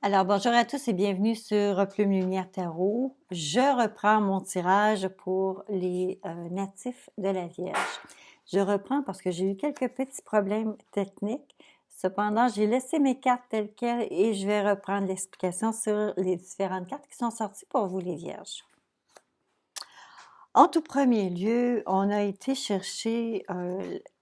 Alors, bonjour à tous et bienvenue sur Plume Lumière Tarot. Je reprends mon tirage pour les natifs de la Vierge. Je reprends parce que j'ai eu quelques petits problèmes techniques. Cependant, j'ai laissé mes cartes telles quelles et je vais reprendre l'explication sur les différentes cartes qui sont sorties pour vous, les Vierges. En tout premier lieu, on a été chercher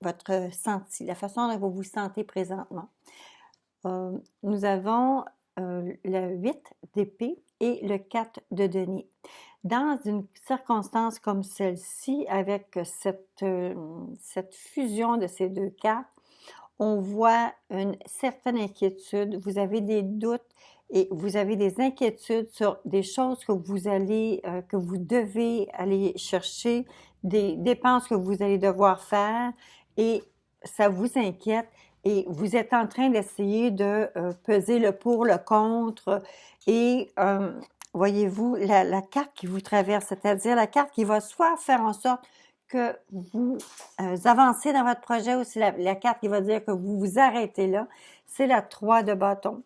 votre senti, la façon dont vous vous sentez présentement. Nous avons le 8 d'épée et le 4 de denier. Dans une circonstance comme celle-ci, avec cette fusion de ces deux cartes, on voit une certaine inquiétude, vous avez des doutes et vous avez des inquiétudes sur des choses que que vous devez aller chercher, des dépenses que vous allez devoir faire et ça vous inquiète et vous êtes en train d'essayer de peser le pour, le contre et voyez-vous, la carte qui vous traverse, c'est-à-dire la carte qui va soit faire en sorte que vous avancez dans votre projet ou c'est la carte qui va dire que vous vous arrêtez là, c'est la 3 de bâton.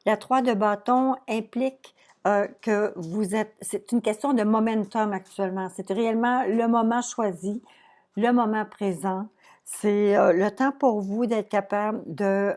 La 3 de bâton implique que vous êtes, c'est une question de momentum actuellement. C'est réellement le moment choisi, le moment présent. C'est le temps pour vous d'être capable de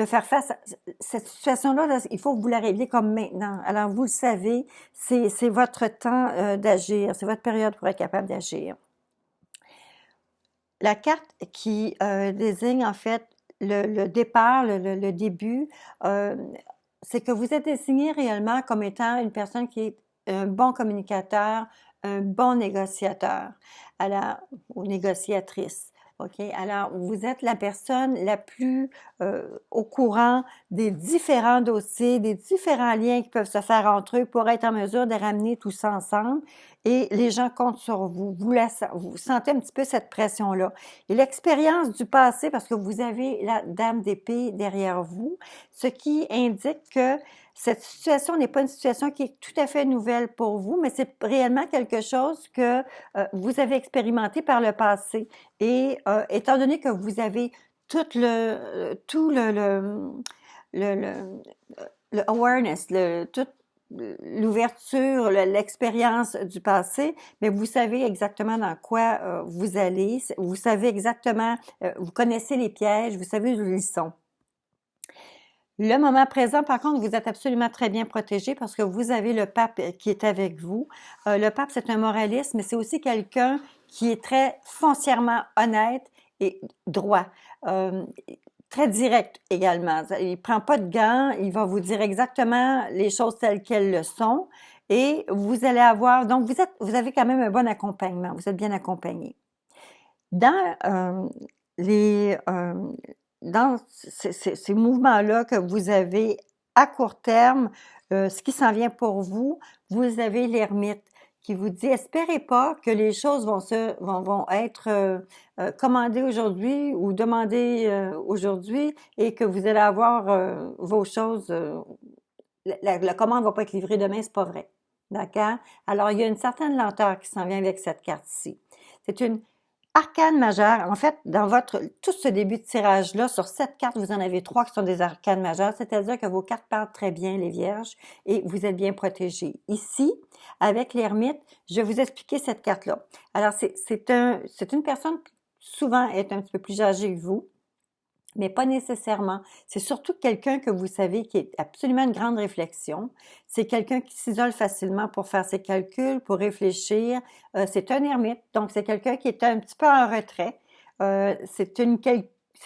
faire face à cette situation-là. Là, il faut que vous la régliez comme maintenant. Alors, vous le savez, c'est votre temps d'agir, c'est votre période pour être capable d'agir. La carte qui désigne en fait le départ, le début, c'est que vous êtes désigné réellement comme étant une personne qui est un bon communicateur, un bon négociateur, alors, ou négociatrice. OK? Alors, vous êtes la personne la plus au courant des différents dossiers, des différents liens qui peuvent se faire entre eux pour être en mesure de ramener tout ça ensemble. Et les gens comptent sur vous. Vous sentez un petit peu cette pression-là. Et l'expérience du passé, parce que vous avez la dame d'épée derrière vous, ce qui indique que cette situation n'est pas une situation qui est tout à fait nouvelle pour vous, mais c'est réellement quelque chose que vous avez expérimenté par le passé. Et étant donné que vous avez tout le awareness, toute l'ouverture, l'expérience du passé, mais vous savez exactement dans quoi vous allez, vous savez exactement, vous connaissez les pièges, vous savez où ils sont. Le moment présent, par contre, vous êtes absolument très bien protégé parce que vous avez le pape qui est avec vous. Le pape, c'est un moraliste, mais c'est aussi quelqu'un qui est très foncièrement honnête et droit. Très direct également. Il prend pas de gants, il va vous dire exactement les choses telles qu'elles le sont et vous allez avoir, donc vous avez quand même un bon accompagnement, vous êtes bien accompagné. Dans les dans ces mouvements-là que vous avez à court terme, ce qui s'en vient pour vous, vous avez l'ermite qui vous dit espérez pas que les choses vont être commandées aujourd'hui ou demandées aujourd'hui et que vous allez avoir vos choses. La commande va pas être livrée demain, c'est pas vrai. D'accord? Alors, il y a une certaine lenteur qui s'en vient avec cette carte-ci. C'est une arcane majeure. En fait, dans tout ce début de tirage-là, sur 7 cartes, vous en avez 3 qui sont des arcanes majeures, c'est-à-dire que vos cartes parlent très bien, les vierges, et vous êtes bien protégés. Ici, avec l'ermite, je vais vous expliquer cette carte-là. Alors, c'est une personne qui souvent est un petit peu plus âgée que vous, mais pas nécessairement. C'est surtout quelqu'un que vous savez qui est absolument une grande réflexion. C'est quelqu'un qui s'isole facilement pour faire ses calculs, pour réfléchir. C'est un ermite, donc c'est quelqu'un qui est un petit peu en retrait. C'est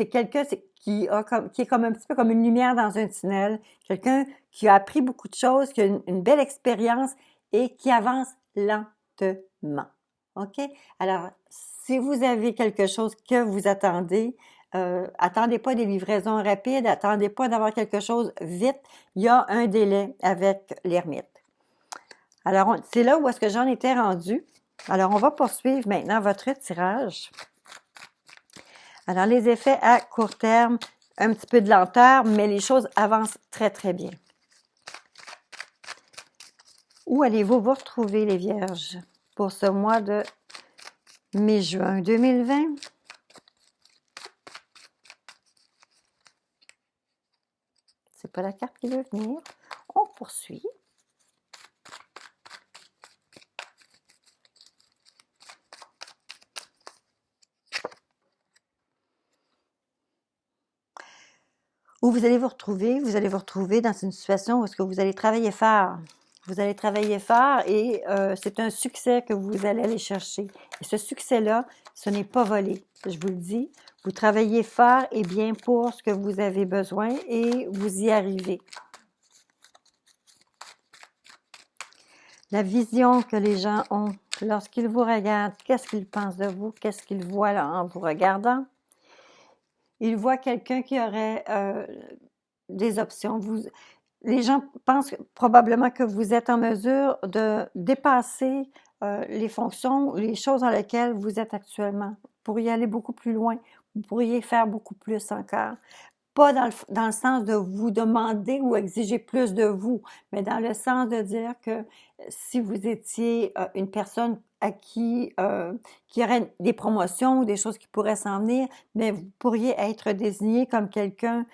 quelqu'un qui est comme un petit peu comme une lumière dans un tunnel. Quelqu'un qui a appris beaucoup de choses, qui a une belle expérience et qui avance lentement. OK? Alors, si vous avez quelque chose que vous attendez, attendez pas des livraisons rapides, attendez pas d'avoir quelque chose vite. Il y a un délai avec l'ermite. Alors, c'est là où est-ce que j'en étais rendue. Alors, on va poursuivre maintenant votre tirage. Alors, les effets à court terme, un petit peu de lenteur, mais les choses avancent très, très bien. Où allez-vous vous retrouver, les vierges, pour ce mois de mai-juin 2020? c'est pas la carte qui veut venir. On poursuit. Où vous allez vous retrouver? Vous allez vous retrouver dans une situation où est-ce que vous allez travailler fort. Vous allez travailler fort et c'est un succès que vous allez aller chercher. Et ce succès-là, ce n'est pas volé, je vous le dis. Vous travaillez fort et bien pour ce que vous avez besoin et vous y arrivez. La vision que les gens ont lorsqu'ils vous regardent, qu'est-ce qu'ils pensent de vous? Qu'est-ce qu'ils voient là, en vous regardant? Ils voient quelqu'un qui aurait des options. Les gens pensent probablement que vous êtes en mesure de dépasser les fonctions, les choses dans lesquelles vous êtes actuellement. Vous pourriez aller beaucoup plus loin. Vous pourriez faire beaucoup plus encore. Pas dans le sens de vous demander ou exiger plus de vous, mais dans le sens de dire que si vous étiez une personne à qui aurait des promotions ou des choses qui pourraient s'en venir, mais vous pourriez être désigné comme quelqu'un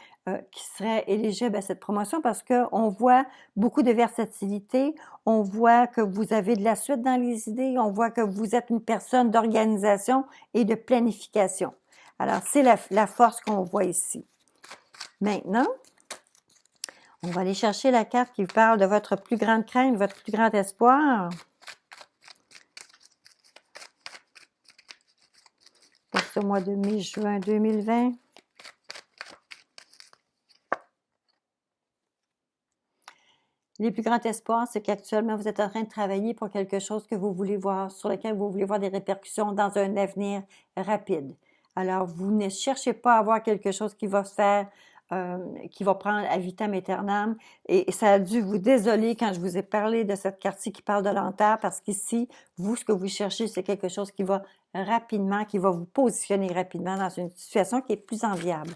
qui serait éligible à cette promotion parce qu'on voit beaucoup de versatilité, on voit que vous avez de la suite dans les idées, on voit que vous êtes une personne d'organisation et de planification. Alors, c'est la force qu'on voit ici. Maintenant, on va aller chercher la carte qui parle de votre plus grande crainte, votre plus grand espoir. Pour ce mois de mai-juin 2020. Les plus grands espoirs, c'est qu'actuellement, vous êtes en train de travailler pour quelque chose que vous voulez voir, sur lequel vous voulez voir des répercussions dans un avenir rapide. Alors, vous ne cherchez pas à avoir quelque chose qui va se faire qui va prendre à vitam aeternam. Et ça a dû vous désoler quand je vous ai parlé de cette carte-ci qui parle de lenteur, parce qu'ici, vous, ce que vous cherchez, c'est quelque chose qui va rapidement, qui va vous positionner rapidement dans une situation qui est plus enviable.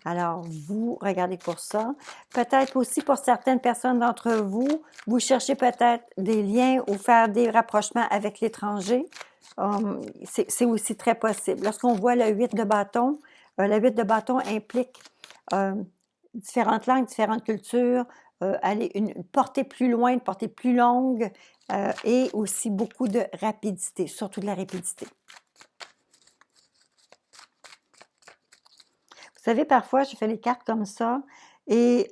Alors, vous regardez pour ça. Peut-être aussi pour certaines personnes d'entre vous, vous cherchez peut-être des liens ou faire des rapprochements avec l'étranger. C'est aussi très possible. Lorsqu'on voit le 8 de bâton, le 8 de bâton implique différentes langues, différentes cultures, aller une portée plus loin, une portée plus longue et aussi beaucoup de rapidité, surtout de la rapidité. Vous savez, parfois, je fais les cartes comme ça et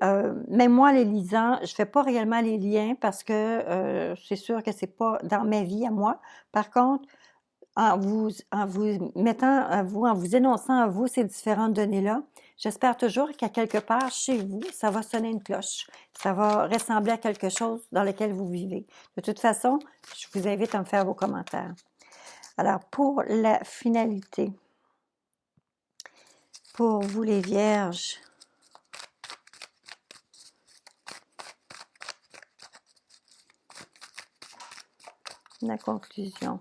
même moi, les lisant, je fais pas réellement les liens parce que c'est sûr que c'est pas dans ma vie à moi. Par contre, en vous mettant à vous, en vous énonçant à vous ces différentes données-là, j'espère toujours qu'à quelque part chez vous, ça va sonner une cloche. Ça va ressembler à quelque chose dans lequel vous vivez. De toute façon, je vous invite à me faire vos commentaires. Alors, pour la finalité, pour vous les vierges, la conclusion.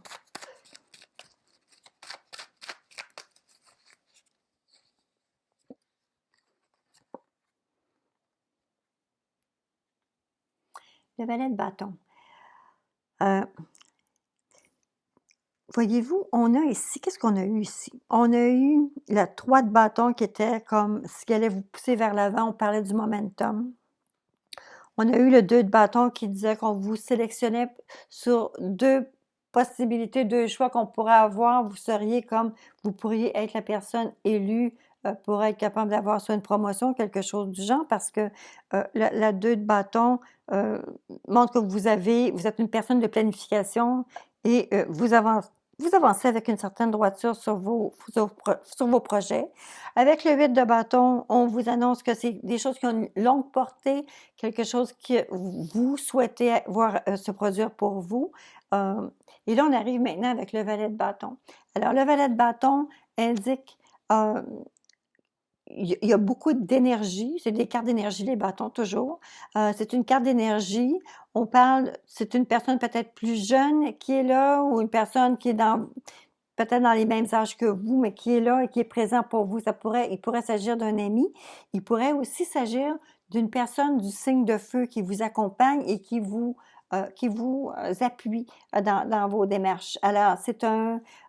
Le valet de bâton. Voyez-vous, on a ici, qu'est-ce qu'on a eu ici? On a eu la 3 de bâton qui était comme ce qui allait vous pousser vers l'avant, on parlait du momentum. On a eu le 2 de bâton qui disait qu'on vous sélectionnait sur 2 possibilités, 2 choix qu'on pourrait avoir. Vous seriez comme, vous pourriez être la personne élue pour être capable d'avoir soit une promotion, quelque chose du genre, parce que la 2 de bâton montre que vous êtes une personne de planification et vous avancez avec une certaine droiture sur vos projets. Avec le 8 de bâton, on vous annonce que c'est des choses qui ont une longue portée, quelque chose que vous souhaitez voir se produire pour vous. Et là, on arrive maintenant avec le valet de bâton. Alors, le valet de bâton indique il y a beaucoup d'énergie, c'est des cartes d'énergie, les bâtons, toujours. C'est une carte d'énergie. On parle, c'est une personne peut-être plus jeune qui est là ou une personne qui est peut-être dans les mêmes âges que vous, mais qui est là et qui est présent pour vous. Il pourrait s'agir d'un ami. Il pourrait aussi s'agir d'une personne du signe de feu qui vous accompagne et qui vous appuie dans vos démarches. Alors,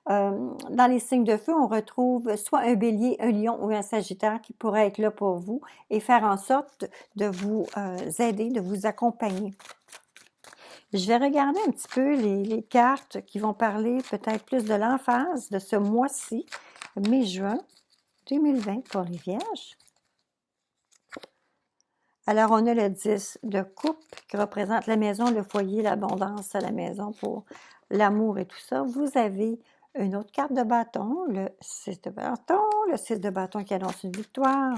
dans les signes de feu, on retrouve soit un bélier, un lion ou un sagittaire qui pourrait être là pour vous et faire en sorte de vous aider, de vous accompagner. Je vais regarder un petit peu les cartes qui vont parler peut-être plus de l'emphase de ce mois-ci, mai-juin 2020 pour les Vierges. Alors, on a le 10 de coupe qui représente la maison, le foyer, l'abondance à la maison pour l'amour et tout ça. Vous avez une autre carte de bâton, le 6 de bâton, le 6 de bâton qui annonce une victoire.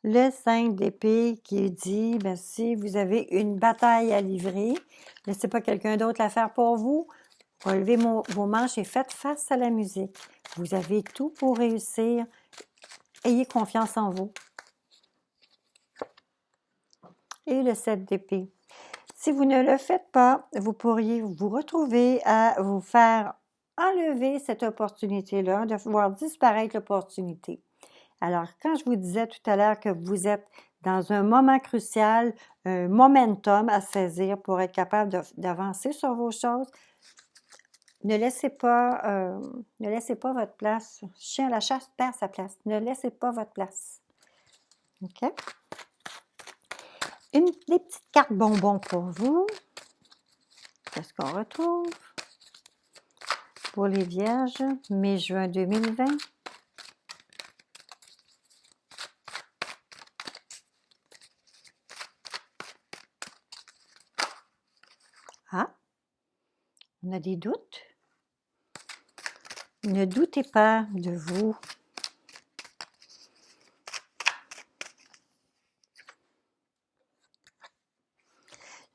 Le 5 d'épée qui dit, ben, si vous avez une bataille à livrer, laissez pas quelqu'un d'autre la faire pour vous. Relevez vos manches et faites face à la musique. Vous avez tout pour réussir. Ayez confiance en vous. Et le 7 d'épée. Si vous ne le faites pas, vous pourriez vous retrouver à vous faire enlever cette opportunité-là, de voir disparaître l'opportunité. Alors, quand je vous disais tout à l'heure que vous êtes dans un moment crucial, un momentum à saisir pour être capable d'avancer sur vos choses, ne laissez pas votre place. Chien à la chasse perd sa place. Ne laissez pas votre place. OK? Des petites cartes bonbons pour vous. Qu'est-ce qu'on retrouve? Pour les Vierges, mai-juin 2020. Ah, on a des doutes. Ne doutez pas de vous.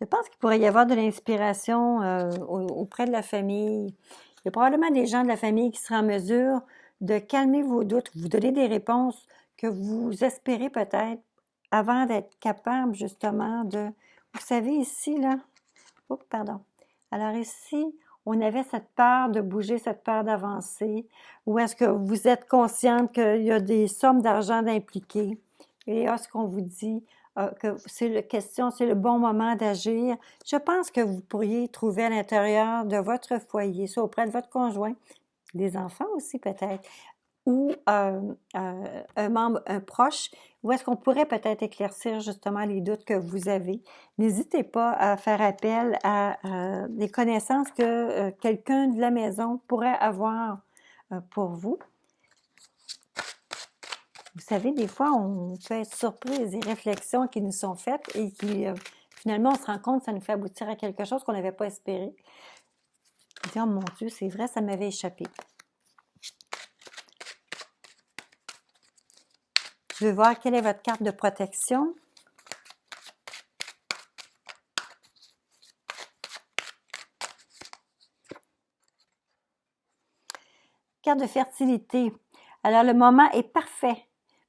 Je pense qu'il pourrait y avoir de l'inspiration auprès de la famille. Il y a probablement des gens de la famille qui seraient en mesure de calmer vos doutes, vous donner des réponses que vous espérez peut-être avant d'être capable justement de... Vous savez ici, là... Oh, pardon. Alors ici, on avait cette peur de bouger, cette peur d'avancer. Ou est-ce que vous êtes consciente qu'il y a des sommes d'argent impliquées? Et est-ce qu'on vous dit que c'est le bon moment d'agir? Je pense que vous pourriez trouver à l'intérieur de votre foyer, soit auprès de votre conjoint, des enfants aussi peut-être, ou un membre, un proche, où est-ce qu'on pourrait peut-être éclaircir justement les doutes que vous avez. N'hésitez pas à faire appel à des connaissances que quelqu'un de la maison pourrait avoir pour vous. Vous savez, des fois, on peut être surpris des réflexions qui nous sont faites et qui, finalement, on se rend compte que ça nous fait aboutir à quelque chose qu'on n'avait pas espéré. On dit, oh mon Dieu, c'est vrai, ça m'avait échappé. Je veux voir quelle est votre carte de protection. Carte de fertilité. Alors, le moment est parfait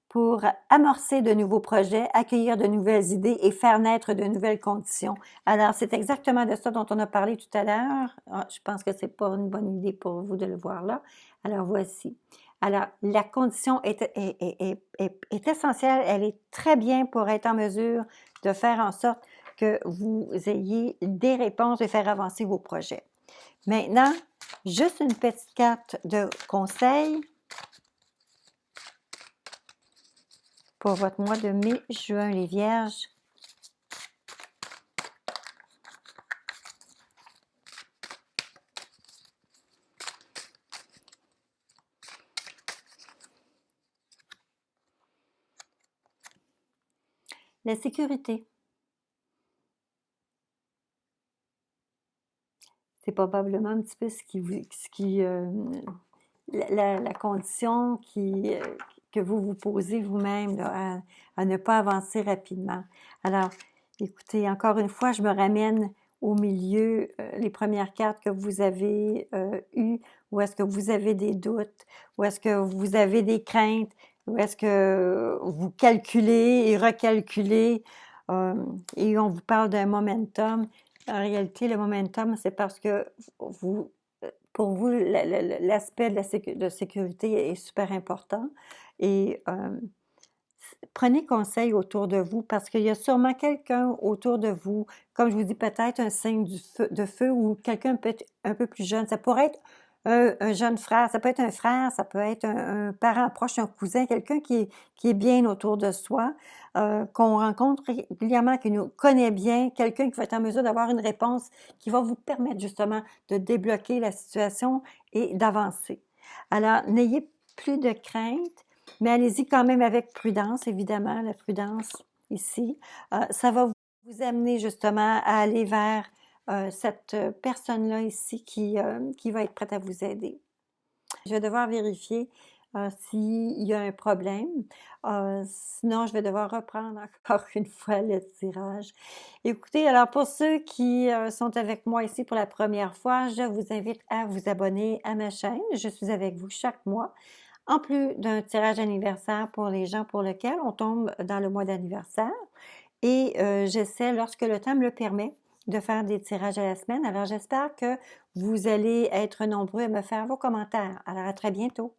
pour amorcer de nouveaux projets, accueillir de nouvelles idées et faire naître de nouvelles conditions. Alors, c'est exactement de ça dont on a parlé tout à l'heure. Je pense que c'est pas une bonne idée pour vous de le voir là. Alors, voici. Alors, la condition est essentielle. Elle est très bien pour être en mesure de faire en sorte que vous ayez des réponses et faire avancer vos projets. Maintenant, juste une petite carte de conseil pour votre mois de mai-juin, les Vierges. La sécurité. C'est probablement un petit peu la condition que vous posez vous-même à ne pas avancer rapidement. Alors, écoutez, encore une fois, je me ramène au milieu, les premières cartes que vous avez eues, où est-ce que vous avez des doutes, où est-ce que vous avez des craintes, où est-ce que vous calculez et recalculez, et on vous parle d'un momentum. En réalité, le momentum, c'est parce que pour vous, l'aspect de sécurité est super important et prenez conseil autour de vous parce qu'il y a sûrement quelqu'un autour de vous, comme je vous dis, peut-être un signe de feu ou quelqu'un peut-être un peu plus jeune. Ça pourrait être un jeune frère, ça peut être un frère, ça peut être un parent proche, un cousin, quelqu'un qui est bien autour de soi, qu'on rencontre régulièrement, qui nous connaît bien, quelqu'un qui va être en mesure d'avoir une réponse qui va vous permettre justement de débloquer la situation et d'avancer. Alors, n'ayez plus de crainte, mais allez-y quand même avec prudence, évidemment, la prudence ici. Ça va vous amener justement à aller vers cette personne-là ici qui va être prête à vous aider. Je vais devoir vérifier s'il y a un problème. Sinon, je vais devoir reprendre encore une fois le tirage. Écoutez, alors pour ceux qui sont avec moi ici pour la première fois, je vous invite à vous abonner à ma chaîne. Je suis avec vous chaque mois. En plus d'un tirage anniversaire pour les gens pour lesquels on tombe dans le mois d'anniversaire. Et j'essaie, lorsque le temps me le permet, de faire des tirages à la semaine. Alors j'espère que vous allez être nombreux à me faire vos commentaires. Alors à très bientôt.